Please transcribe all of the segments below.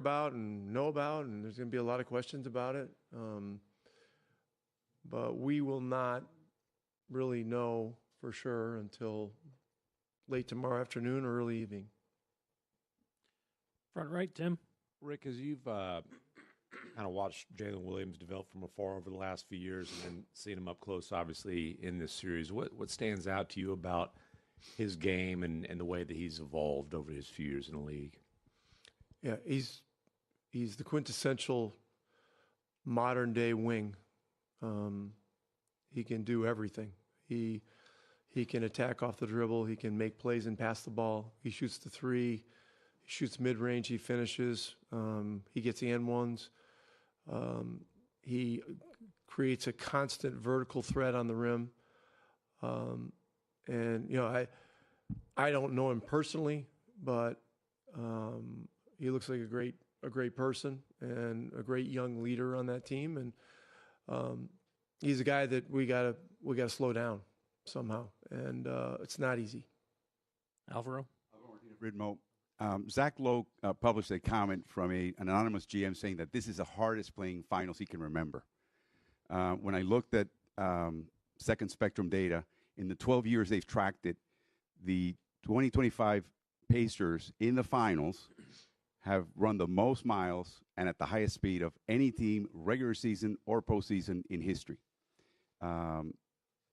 about and know about, and there's going to be a lot of questions about it. But we will not really know for sure until late tomorrow afternoon or early evening. Front right, Tim. Rick, as you've kind of watched Jalen Williams develop from afar over the last few years and then seen him up close, obviously, in this series, what stands out to you about his game and the way that he's evolved over his few years in the league? Yeah, he's the quintessential modern-day wing. He can do everything. He can attack off the dribble. He can make plays and pass the ball. He shoots the three. He shoots mid-range. He finishes. He gets the N-ones. He creates a constant vertical threat on the rim. And, you know, I don't know him personally, but he looks like a great person and a great young leader on that team. And he's a guy that we gotta slow down somehow, and it's not easy. Alvaro? Ridmo. Zach Lowe published a comment from an anonymous GM saying that this is the hardest playing finals he can remember. When I looked at Second Spectrum data, in the 12 years they've tracked it, the 2025 Pacers in the finals have run the most miles and at the highest speed of any team, regular season or postseason, in history.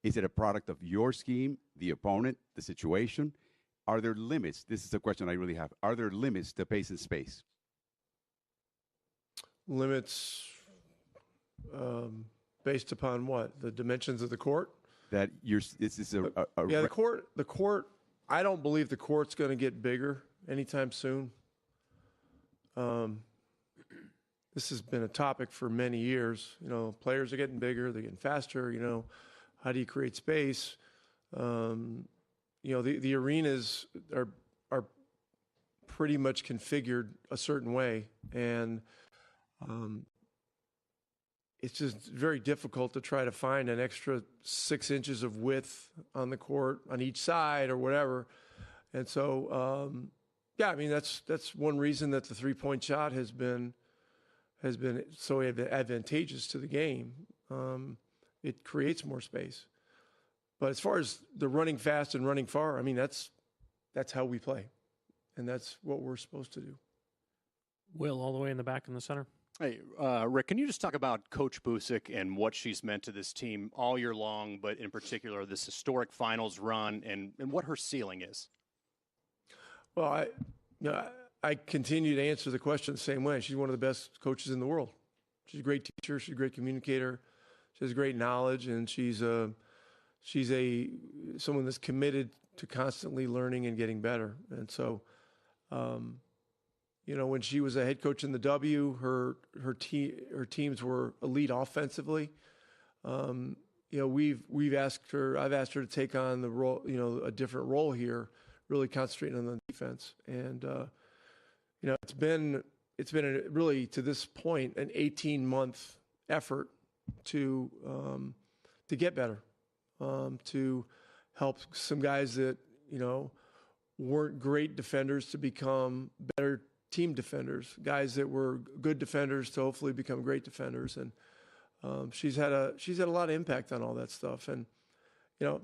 Is it a product of your scheme, the opponent, the situation? Are there limits? This is a question I really have. Are there limits to pace and space? Limits based upon what? The dimensions of the court? That this is yeah, the court. I don't believe the court's going to get bigger anytime soon. This has been a topic for many years. You know, players are getting bigger, they're getting faster. You know, how do you create space? You know, the arenas are pretty much configured a certain way, and it's just very difficult to try to find an extra 6 inches of width on the court on each side or whatever. And so, yeah, I mean, that's one reason that the three-point shot has been so advantageous to the game. It creates more space. But as far as the running fast and running far, I mean, that's how we play, and that's what we're supposed to do. Will, all the way in the back in the center. Hey, Rick, can you just talk about Coach Busick and what she's meant to this team all year long, but in particular this historic finals run and what her ceiling is? Well, I continue to answer the question the same way. She's one of the best coaches in the world. She's a great teacher. She's a great communicator. She has great knowledge, and she's someone that's committed to constantly learning and getting better. And so, you know, when she was a head coach in the W, her teams were elite offensively. You know, I've asked her to take on the role, you know, a different role here, really concentrating on the defense. And you know, it's been really, to this point, an 18-month effort to get better, to help some guys that, you know, weren't great defenders to become better team defenders, guys that were good defenders to hopefully become great defenders. And she's had a lot of impact on all that stuff. And, you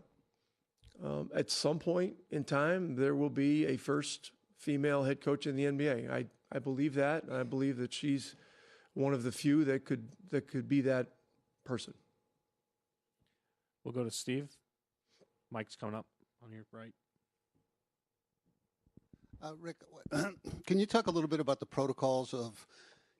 know, at some point in time, there will be a first female head coach in the NBA. I believe that, and I believe that she's one of the few that could be that person. We'll go to Steve. Mike's coming up on your right. Rick, can you talk a little bit about the protocols of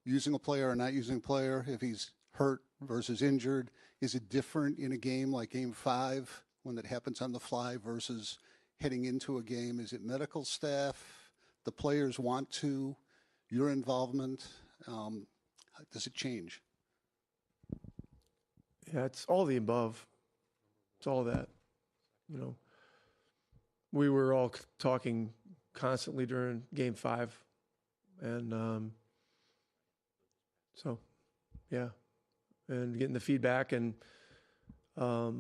using a player or not using a player if he's hurt versus injured? Is it different in a game like Game 5 when that happens on the fly versus heading into a game? Is it medical staff, the players want to, your involvement? Does it change? Yeah, it's all the above. It's all that. You know, we were all talking constantly during Game 5, and so, yeah, and getting the feedback, and but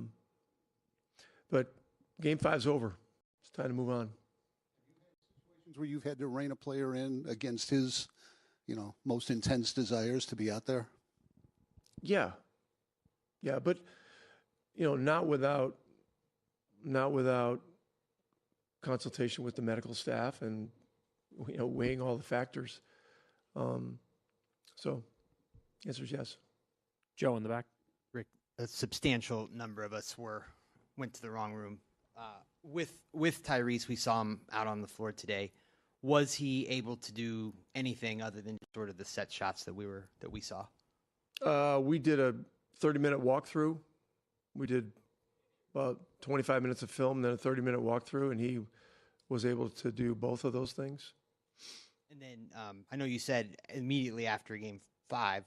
Game 5's over. It's time to move on. Where you've had to rein a player in against his most intense desires to be out there? Yeah, but not without consultation with the medical staff and weighing all the factors. So, answer is yes. Joe in the back. Rick, a substantial number of us went to the wrong room. With Tyrese, we saw him out on the floor today. Was he able to do anything other than sort of the set shots that we saw? We did a 30-minute walkthrough. We did about 25 minutes of film, then a 30-minute walkthrough, and he was able to do both of those things. And then I know you said immediately after Game 5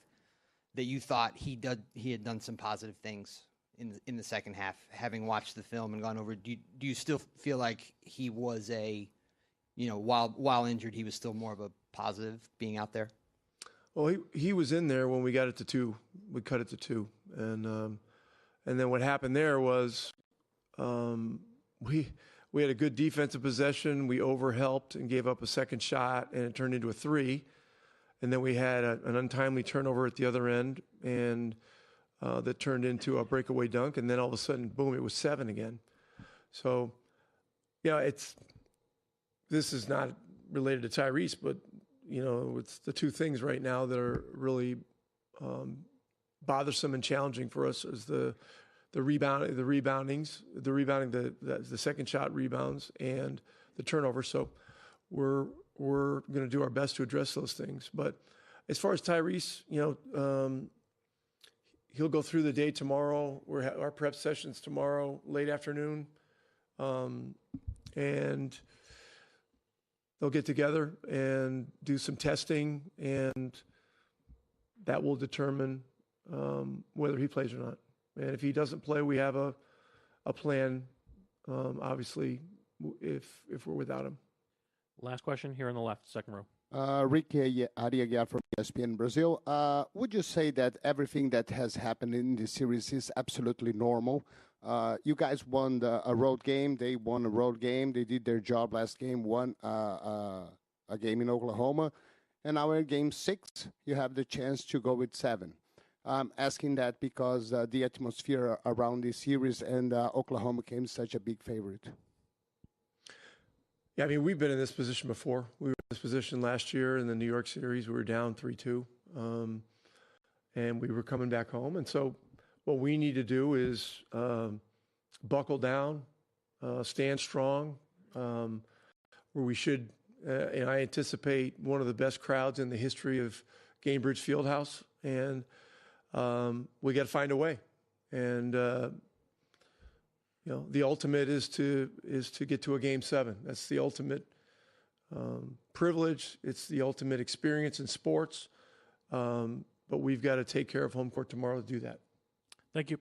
that you thought he had done some positive things in the second half. Having watched the film and gone over, do you still feel like he was while injured, he was still more of a positive being out there? Well, he was in there when we got it to 2. We cut it to 2, and then what happened there was we had a good defensive possession. We overhelped and gave up a second shot, and it turned into a 3. And then we had an untimely turnover at the other end, and that turned into a breakaway dunk. And then all of a sudden, boom, it was 7 again. So, this is not related to Tyrese, but it's the two things right now that are really bothersome and challenging for us is the rebounding, the second shot rebounds, and the turnover. So we're going to do our best to address those things. But as far as Tyrese, he'll go through the day tomorrow. Our prep sessions tomorrow, late afternoon, and they'll get together and do some testing, and that will determine whether he plays or not. And if he doesn't play, we have a plan, obviously, if we're without him. Last question here on the left, second row. Rick Ariaga from ESPN Brazil. Would you say that everything that has happened in this series is absolutely normal? You guys won a road game. They won a road game. They did their job last game, won a game in Oklahoma. And now in Game 6, you have the chance to go with 7. I'm asking that because the atmosphere around this series and Oklahoma came such a big favorite. Yeah, I mean, we've been in this position before. We were in this position last year in the New York series. We were down 3-2, and we were coming back home. And so what we need to do is buckle down, stand strong, where we should. And I anticipate one of the best crowds in the history of Gainbridge Fieldhouse, and we got to find a way. And the ultimate is to get to a Game 7. That's the ultimate privilege. It's the ultimate experience in sports. But we've got to take care of home court tomorrow to do that. Thank you.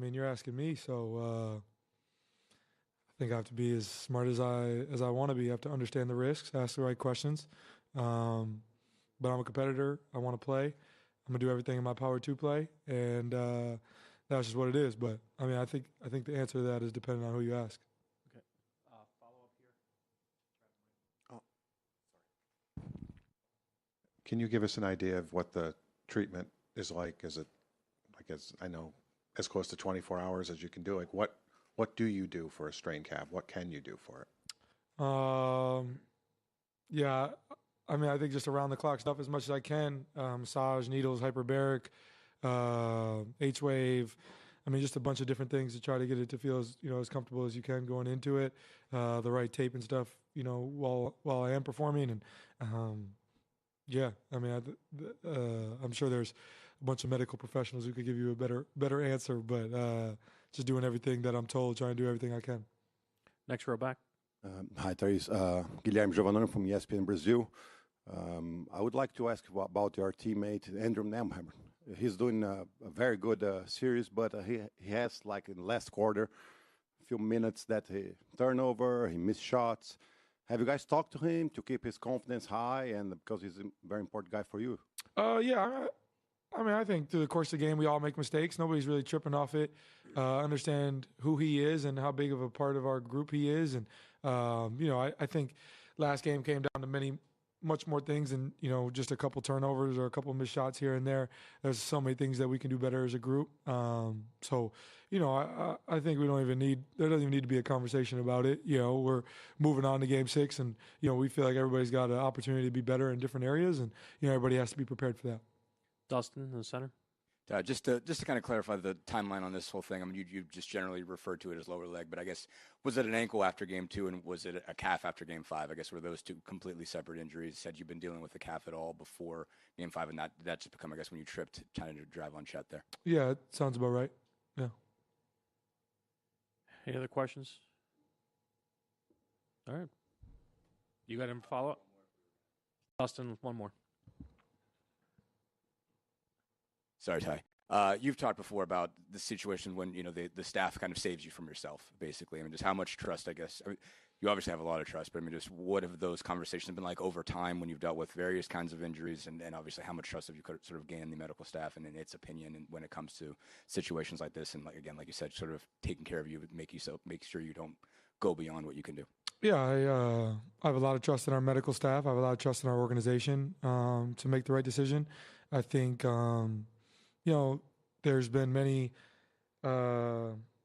mean, you're asking me, so I think I have to be as smart as I want to be. I have to understand the risks, ask the right questions. But I'm a competitor. I want to play. I'm gonna do everything in my power to play, and that's just what it is. But I mean, I think the answer to that is dependent on who you ask. Okay. Follow up here. Can you give us an idea of what the treatment is like? Is it like, as I know, as close to 24 hours as you can do? Like, what do you do for a strained calf? What can you do for it? Yeah, I mean, I think just around the clock stuff as much as I can. Massage, needles, hyperbaric, H-wave. I mean, just a bunch of different things to try to get it to feel as comfortable as you can going into it. The right tape and stuff, while I am performing. And yeah, I mean, I'm sure there's a bunch of medical professionals who could give you a better answer, but just doing everything that I'm told, trying to do everything I can. Next row back. Hi, Tyrese. Guilherme Giovanoni from ESPN Brazil. I would like to ask about your teammate, Andrew Nemheimer. He's doing a very good series, but he has, like in the last quarter, a few minutes that he turnover, he missed shots. Have you guys talked to him to keep his confidence high, and because he's a very important guy for you? Yeah. I mean, I think through the course of the game, we all make mistakes. Nobody's really tripping off it. Understand who he is and how big of a part of our group he is. And, I think last game came down to much more things than, just a couple turnovers or a couple missed shots here and there. There's so many things that we can do better as a group. I think there doesn't even need to be a conversation about it. We're moving on to game 6, and, we feel like everybody's got an opportunity to be better in different areas, and, everybody has to be prepared for that. Dustin in the center. Just to kind of clarify the timeline on this whole thing, I mean, you just generally referred to it as lower leg, but I guess, was it an ankle after game 2 and was it a calf after game 5? I guess were those two completely separate injuries? Had you been dealing with the calf at all before game 5, and that just become, I guess, when you tripped trying to drive on Chet there? Yeah, it sounds about right. Yeah. Any other questions? All right. You got him follow up? Dustin, one more. Sorry, Ty. You've talked before about the situation when, the staff kind of saves you from yourself, basically. I mean, just how much trust, I guess. I mean, you obviously have a lot of trust, but I mean, just what have those conversations been like over time when you've dealt with various kinds of injuries, and obviously how much trust have you sort of gained the medical staff and in its opinion and when it comes to situations like this, and like you said, sort of taking care of you, make sure you don't go beyond what you can do. Yeah, I have a lot of trust in our medical staff. I have a lot of trust in our organization to make the right decision. I think, there's been many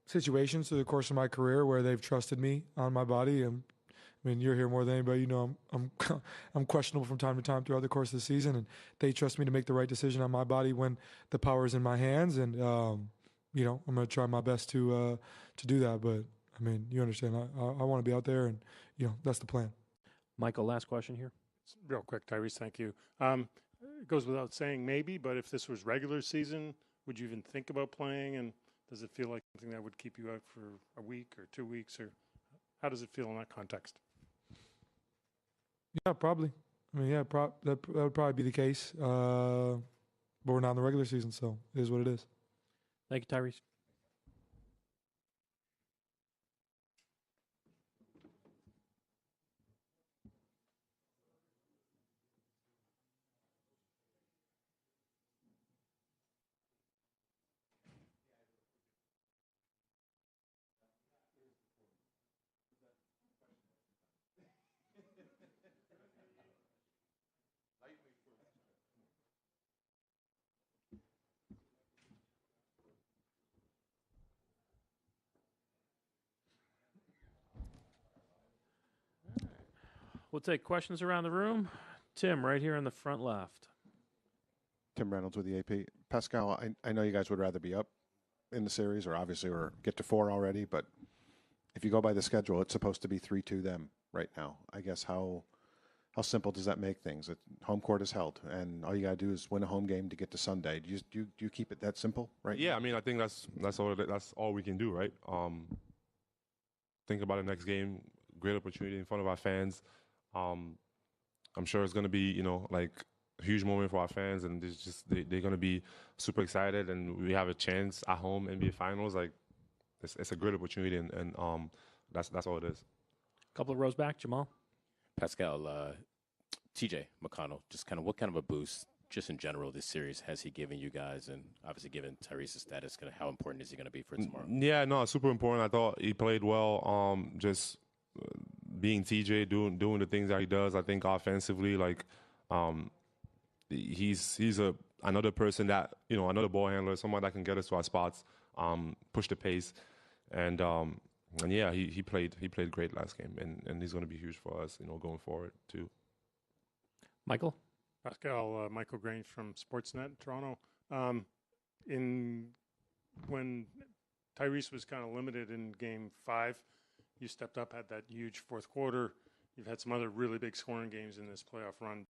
situations through the course of my career where they've trusted me on my body. And I mean, you're here more than anybody. I'm questionable from time to time throughout the course of the season, and they trust me to make the right decision on my body when the power is in my hands. And I'm going to try my best to do that. But I mean, you understand, I want to be out there, and that's the plan. Michael, last question here. Real quick, Tyrese, thank you. It goes without saying maybe, but if this was regular season, would you even think about playing? And does it feel like something that would keep you out for a week or 2 weeks? Or how does it feel in that context? Yeah, probably. I mean, that would probably be the case. But we're not in the regular season, so it is what it is. Thank you, Tyrese. We'll take questions around the room. Tim, right here in the front left. Tim Reynolds with the AP. Pascal, I know you guys would rather be up in the series or get to 4 already, but if you go by the schedule, it's supposed to be 3-2 them right now. I guess how simple does that make things? Home court is held, and all you got to do is win a home game to get to Sunday. Do you keep it that simple, right? Yeah, I mean, I think that's all we can do, right? Think about the next game, great opportunity in front of our fans. I'm sure it's going to be, huge moment for our fans, and it's just they're gonna be super excited, and we have a chance at home NBA Finals. Like it's a great opportunity, and that's all it is. Couple of rows back, Jamal. Pascal, TJ McConnell, just kind of what kind of a boost, just in general, this series has he given you guys, and obviously given Tyrese's status, kind of how important is he going to be for tomorrow? Yeah, no, super important. I thought he played well. Just being TJ, doing the things that he does. I think offensively, like he's another person that another ball handler, someone that can get us to our spots, push the pace, and yeah, he played great last game, and he's going to be huge for us, going forward too. Michael. Pascal, Michael Grange from Sportsnet, Toronto. When Tyrese was kind of limited in Game 5, you stepped up, had that huge fourth quarter. You've had some other really big scoring games in this playoff run.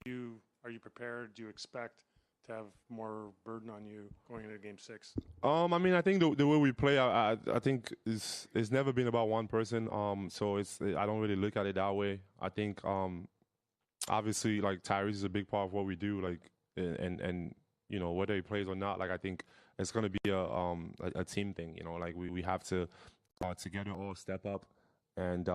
Are you prepared? Do you expect to have more burden on you going into Game 6? I mean, I think the way we play, I think it's never been about one person. So I don't really look at it that way. I think obviously, like, Tyrese is a big part of what we do, like, and whether he plays or not, like, I think it's going to be a team thing, like we have to together all step up, and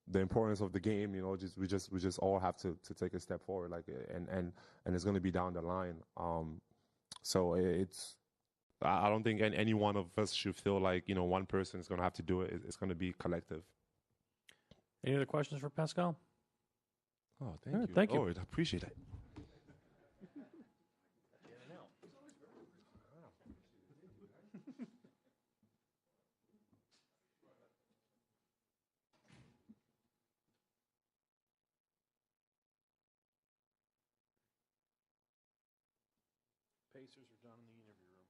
the importance of the game, we just all have to take a step forward, like, and it's going to be down the line. So I don't think any one of us should feel like one person is going to have to do it. It's going to be collective. Any other questions for Pascal? Oh, thank you. Thank you. Oh, I appreciate it. Pacers are down in the interview room.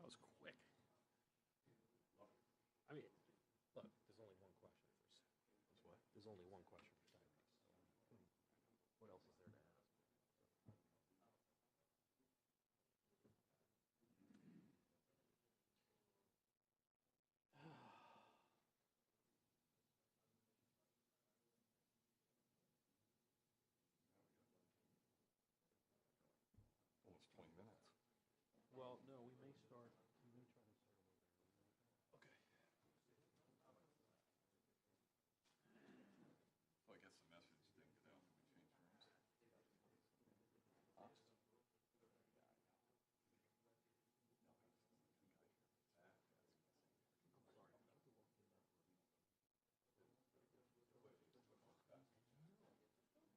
That was quick. I mean, look, there's only one question for what? There's only one question for Tyrese. What else is there to ask? Almost 20 minutes. Well, no, we may try to start a little bit. Okay. Oh,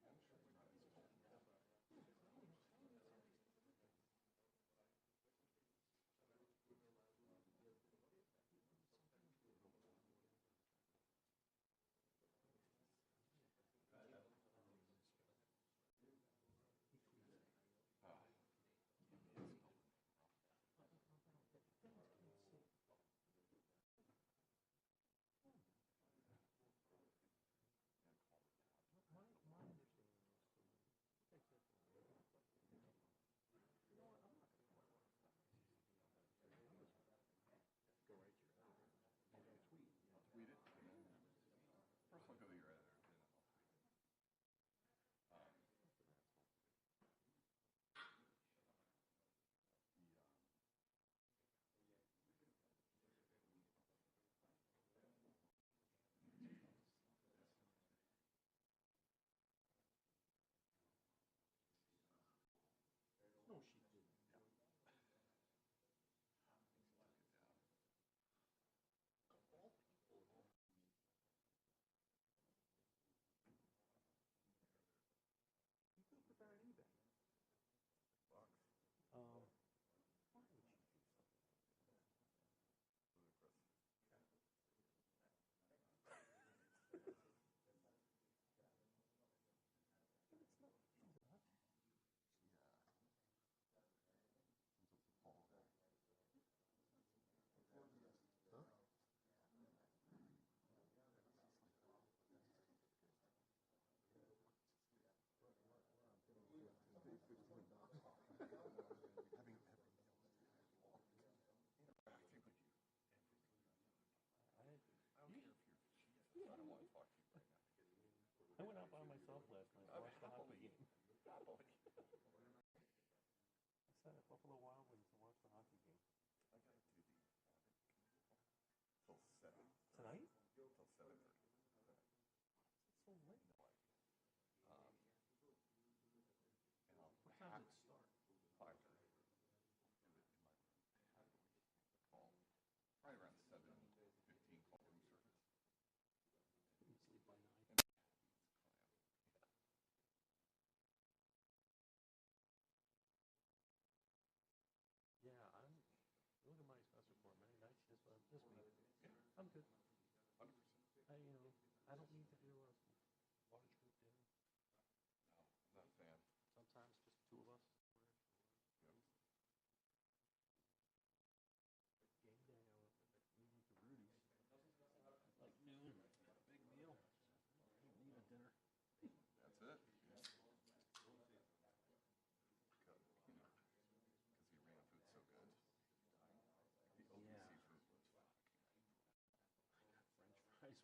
I guess the message didn't get out. We changed rooms.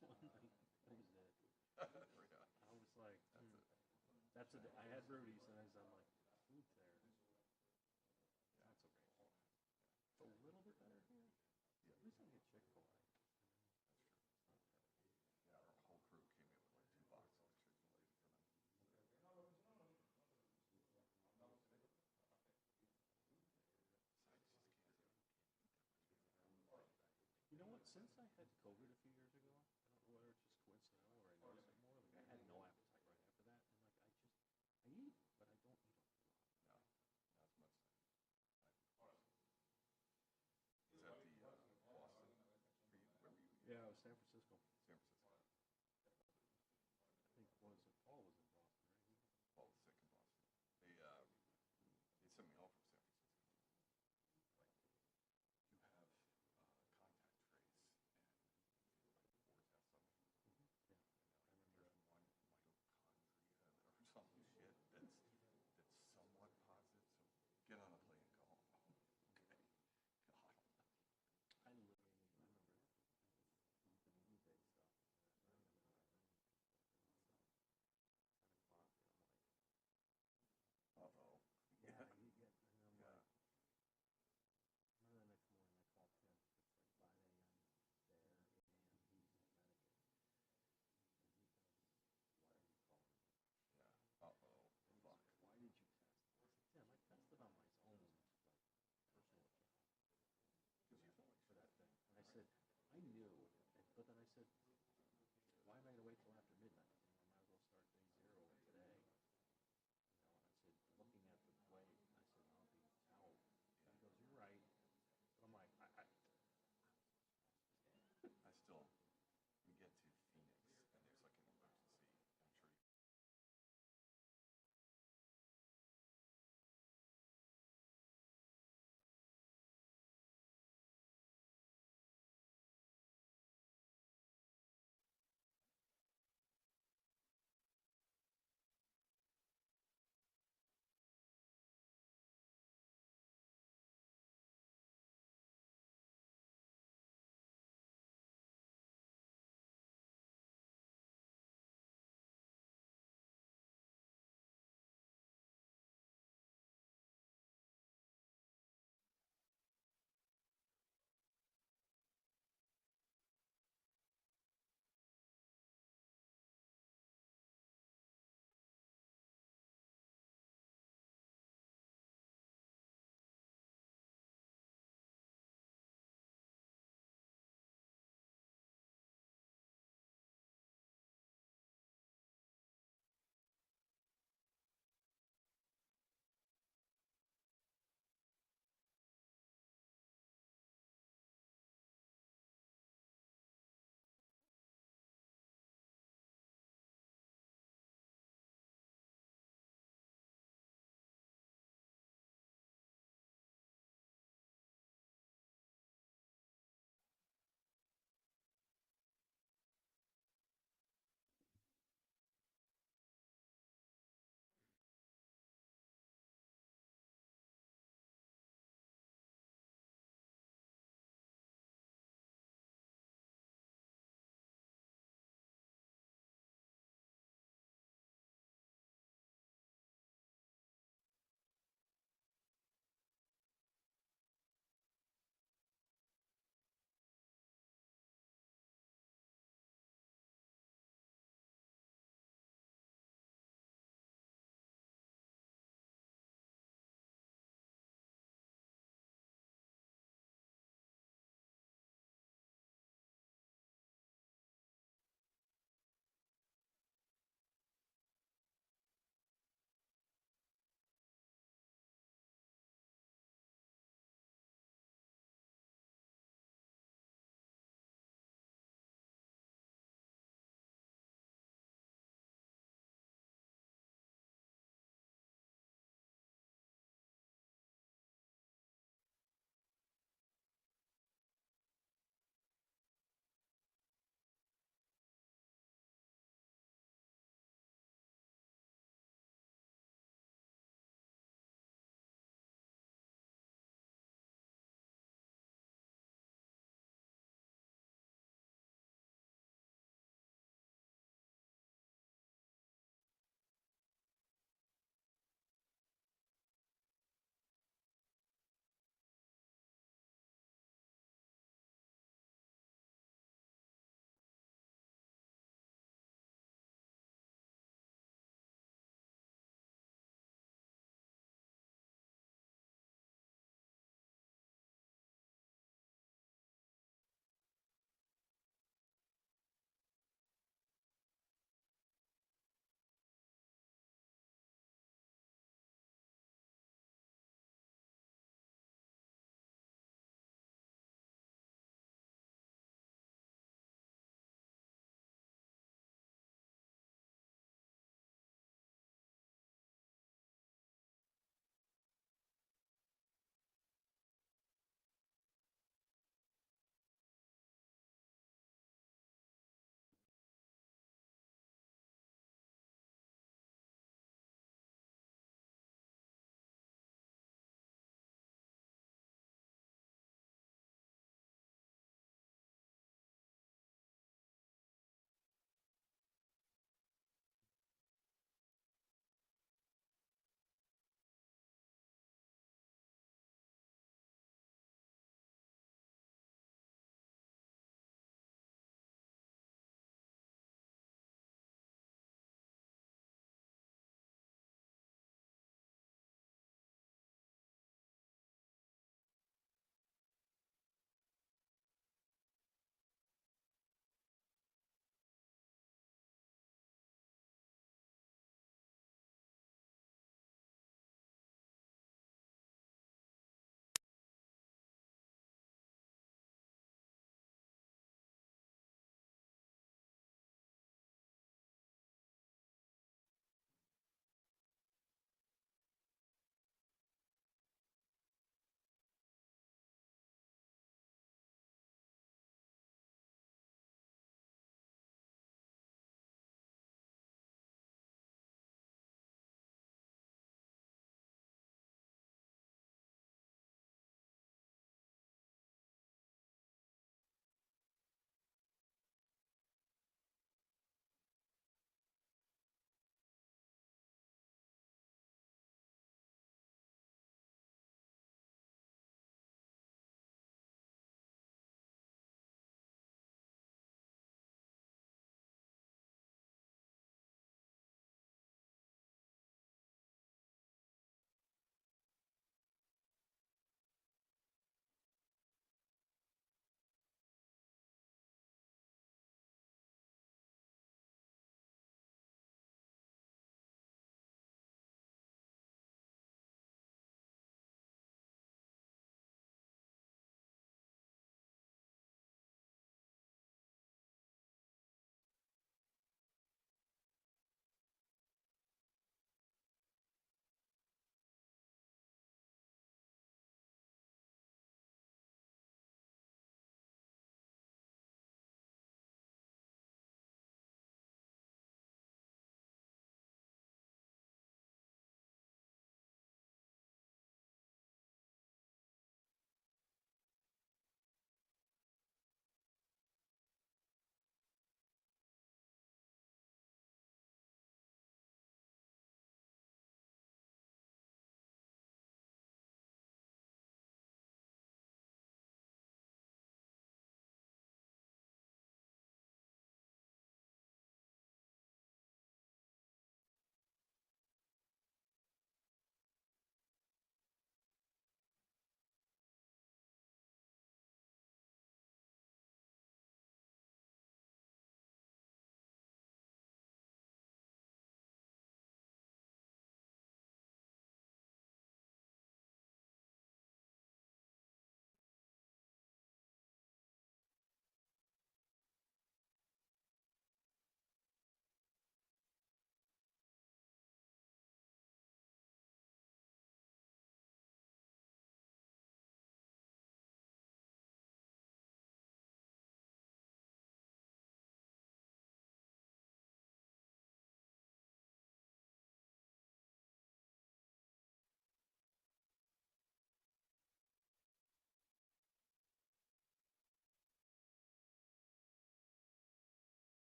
one night. That was it. I was like, that's it. I had Rudy's, and I'm like, food there. That's okay. It's a little bit better here. Yeah. At least I get Chick-fil-A. Yeah, our whole crew came in with like 2 boxes of Chick-fil-A for them. You know what? Since I had COVID a few years ago, I don't know whether it's just coincidental or I noticed it more. Like I had no appetite right after that, and like I eat, but I don't eat a whole lot. No, not as much. Is that the Boston? Where were you? Yeah, it was San Francisco. San Francisco. I think Paul was in Boston, right? Paul was sick in Boston. They sent me home from San Francisco. You have contact trace, and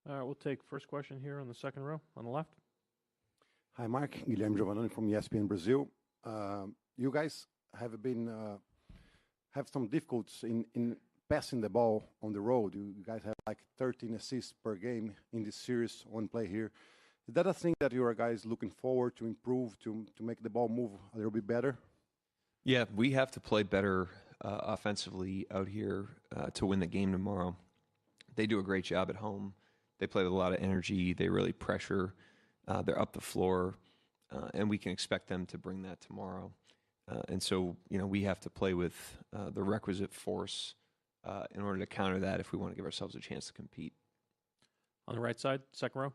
All right, we'll take first question here on the second row on the left. Hi, Mark. Guilherme Giovannone from ESPN Brazil. You guys have been have some difficulties in passing the ball on the road. You guys have like 13 assists per game in this series, one play here. Is that a thing that you are guys looking forward to improve, to make the ball move a little bit better? Yeah, we have to play better offensively out here to win the game tomorrow. They do a great job at home. They play with a lot of energy. They really pressure. They're up the floor, and we can expect them to bring that tomorrow. And so, we have to play with the requisite force in order to counter that if we want to give ourselves a chance to compete. On the right side, second row.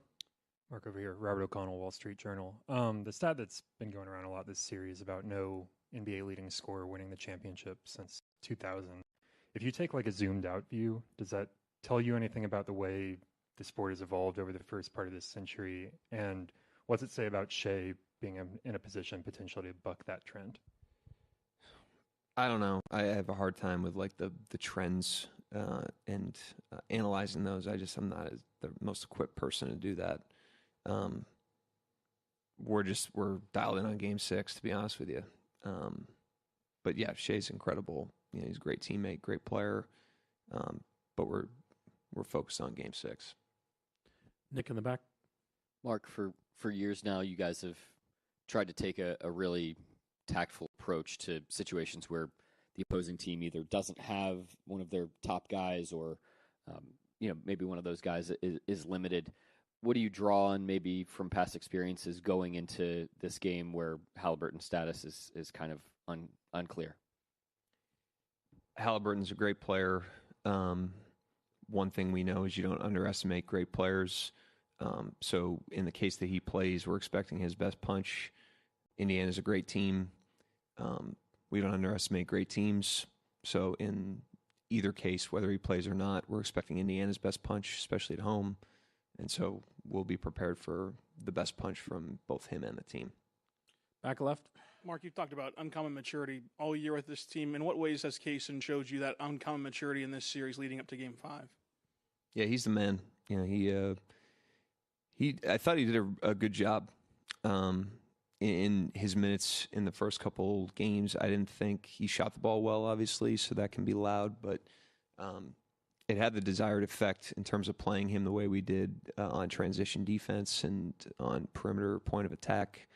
Mark over here, Robert O'Connell, Wall Street Journal. The stat that's been going around a lot this series about no NBA leading scorer winning the championship since 2000. If you take like a zoomed out view, does that tell you anything about the way the sport has evolved over the first part of this century? And what's it say about Shea being in a position potentially to buck that trend? I don't know. I have a hard time with like the trends and analyzing those. I'm not the most equipped person to do that. We're dialed in on Game 6, to be honest with you. But yeah, Shea's incredible. He's a great teammate, great player. But we're focused on Game 6. Nick in the back. Mark, for years now, you guys have tried to take a really tactful approach to situations where the opposing team either doesn't have one of their top guys or, maybe one of those guys is limited. What do you draw on maybe from past experiences going into this game where Haliburton's status is kind of unclear? Haliburton's a great player. One thing we know is you don't underestimate great players. So in the case that he plays, we're expecting his best punch. Indiana's a great team. We don't underestimate great teams. So in either case, whether he plays or not, we're expecting Indiana's best punch, especially at home. And so we'll be prepared for the best punch from both him and the team. Back left. Mark, you've talked about uncommon maturity all year with this team. In what ways has Kaysen showed you that uncommon maturity in this series leading up to Game 5? Yeah, he's the man. I thought he did a good job in his minutes in the first couple games. I didn't think he shot the ball well, obviously, so that can be loud, but it had the desired effect in terms of playing him the way we did on transition defense and on perimeter point of attack.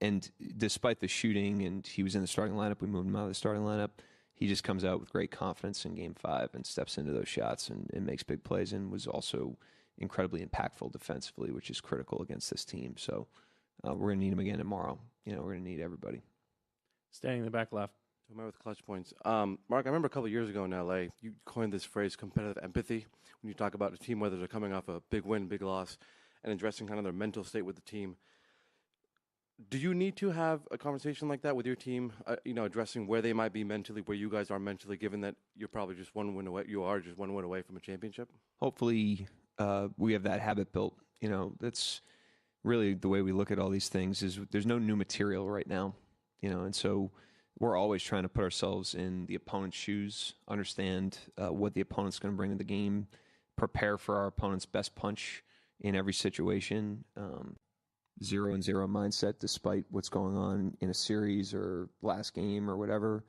And despite the shooting, and he was in the starting lineup, we moved him out of the starting lineup, he just comes out with great confidence in Game 5 and steps into those shots and makes big plays, and was also incredibly impactful defensively, which is critical against this team. So we're going to need him again tomorrow. We're going to need everybody. Standing in the back left. Am I with clutch points? Mark, I remember a couple of years ago in LA, you coined this phrase competitive empathy when you talk about a team, whether they're coming off a big win, big loss, and addressing kind of their mental state with the team. Do you need to have a conversation like that with your team, addressing where they might be mentally, where you guys are mentally, given that you're probably just one win away, from a championship? Hopefully we have that habit built. That's really the way we look at all these things is there's no new material right now, and so we're always trying to put ourselves in the opponent's shoes, understand what the opponent's going to bring to the game, prepare for our opponent's best punch in every situation. 0-0 mindset, despite what's going on in a series or last game or whatever.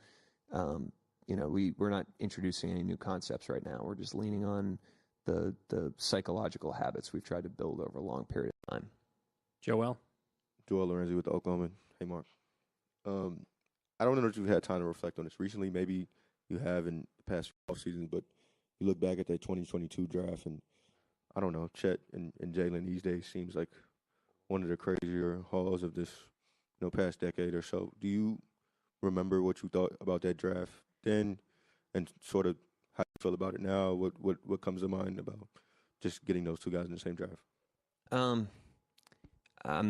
We're not introducing any new concepts right now. We're just leaning on the psychological habits we've tried to build over a long period of time. Joel Lorenzi with the Oklahoma. Hey, Mark. I don't know if you've had time to reflect on this recently. Maybe you have in the past off seasons, but you look back at that 2022 draft, and I don't know, Chet and Jalen these days seems like one of the crazier hauls of this past decade or so. Do you remember what you thought about that draft then, and sort of how you feel about it now? What comes to mind about just getting those two guys in the same draft? I'm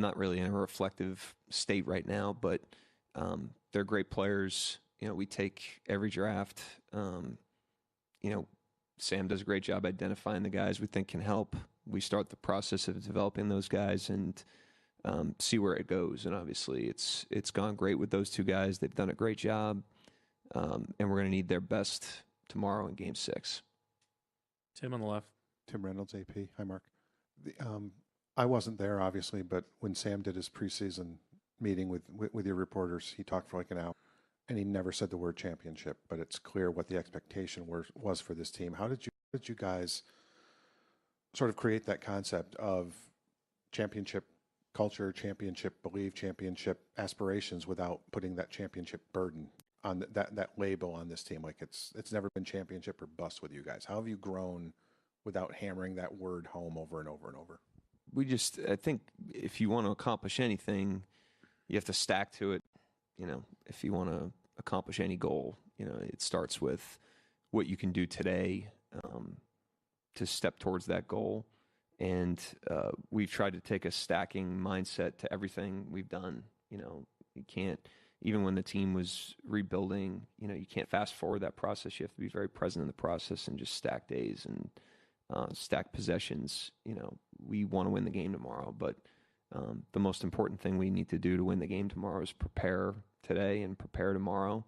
not really in a reflective state right now, but they're great players. We take every draft. Sam does a great job identifying the guys we think can help. We start the process of developing those guys and see where it goes. And obviously, it's gone great with those two guys. They've done a great job, and we're going to need their bst tomorrow in Game 6. Tim on the left. Tim Reynolds, AP. Hi, Mark. I wasn't there, obviously, but when Sam did his preseason meeting with your reporters, he talked for like an hour, and he never said the word championship. But it's clear what the expectation was for this team. How did you guys sort of create that concept of championship culture, championship belief, championship aspirations without putting that championship burden on that label on this team? Like it's never been championship or bust with you guys. How have you grown without hammering that word home over and over and over? I think if you want to accomplish anything, you have to stack to it. If you want to accomplish any goal, it starts with what you can do today to step towards that goal. And we've tried to take a stacking mindset to everything we've done. You can't, even when the team was rebuilding, you can't fast forward that process. You have to be very present in the process and just stack days and stack possessions. We want to win the game tomorrow, but the most important thing we need to do to win the game tomorrow is prepare today and prepare tomorrow,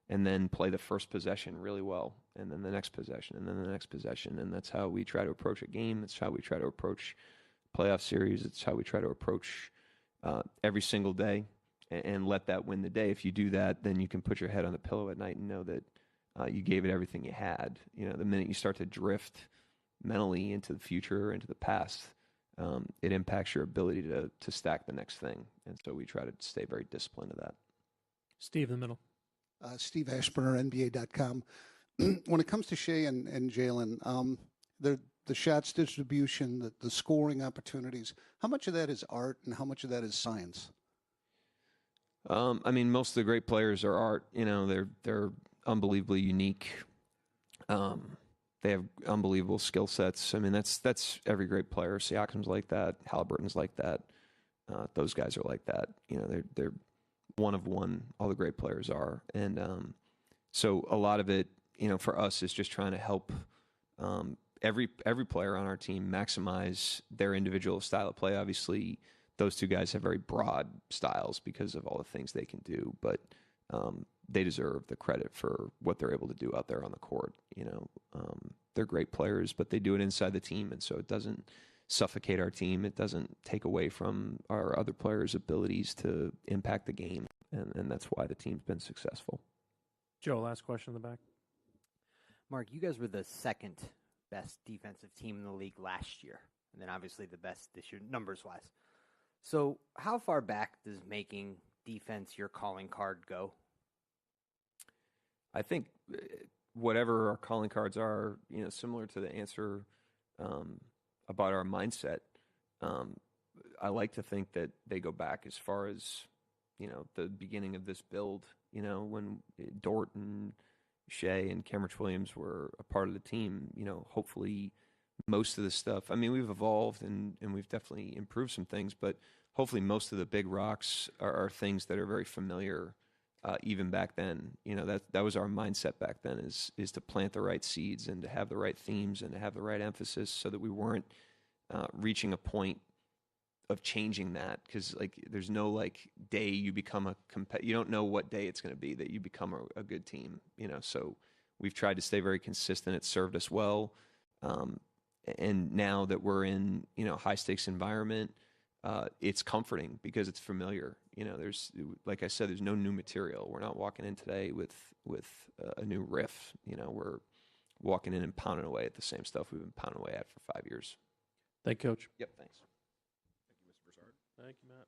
and then play the first possession really well, and then the next possession, and then the next possession. And that's how we try to approach a game. That's how we try to approach playoff series. It's how we try to approach every single day and let that win the day. If you do that, then you can put your head on the pillow at night and know that you gave it everything you had. The minute you start to drift mentally into the future, into the past, it impacts your ability to stack the next thing. And so we try to stay very disciplined to that. Steve in the middle. Steve Ashburner, NBA.com. When it comes to Shea and Jalen, the shots distribution, the scoring opportunities, how much of that is art and how much of that is science? Most of the great players are art. They're unbelievably unique. They have unbelievable skill sets. That's every great player. Siakam's like that. Haliburton's like that. Those guys are like that. They're one of one. All the great players are. And so a lot of it, for us is just trying to help every player on our team maximize their individual style of play. Obviously, those two guys have very broad styles because of all the things they can do, but they deserve the credit for what they're able to do out there on the court. They're great players, but they do it inside the team, and so it doesn't suffocate our team. It doesn't take away from our other players' abilities to impact the game, and that's why the team's been successful. Joe, last question in the back. Mark, you guys were the second best defensive team in the league last year, and then obviously the best this year, numbers-wise. So how far back does making defense your calling card go? I think whatever our calling cards are, similar to the answer about our mindset, I like to think that they go back as far as, the beginning of this build, when Dort and Shea and Cameron Williams were a part of the team. Hopefully most of the stuff, we've evolved and we've definitely improved some things, but hopefully most of the big rocks are things that are very familiar. Even back then, that was our mindset back then is to plant the right seeds and to have the right themes and to have the right emphasis so that we weren't reaching a point of changing that, because there's no day you become you don't know what day it's going to be that you become a good team, so we've tried to stay very consistent. It's served us well, and now that we're in high stakes environment, it's comforting because it's familiar. There's, like I said, there's no new material. We're not walking in today with a new riff. We're walking in and pounding away at the same stuff we've been pounding away at for 5 years. Thank you, Coach. Yep, thanks. Thank you, Mr. Broussard. Thank you, Matt.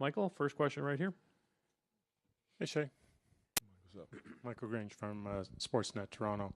Michael, first question right here. Hey, Shay. What's up? Michael Grange from Sportsnet Toronto.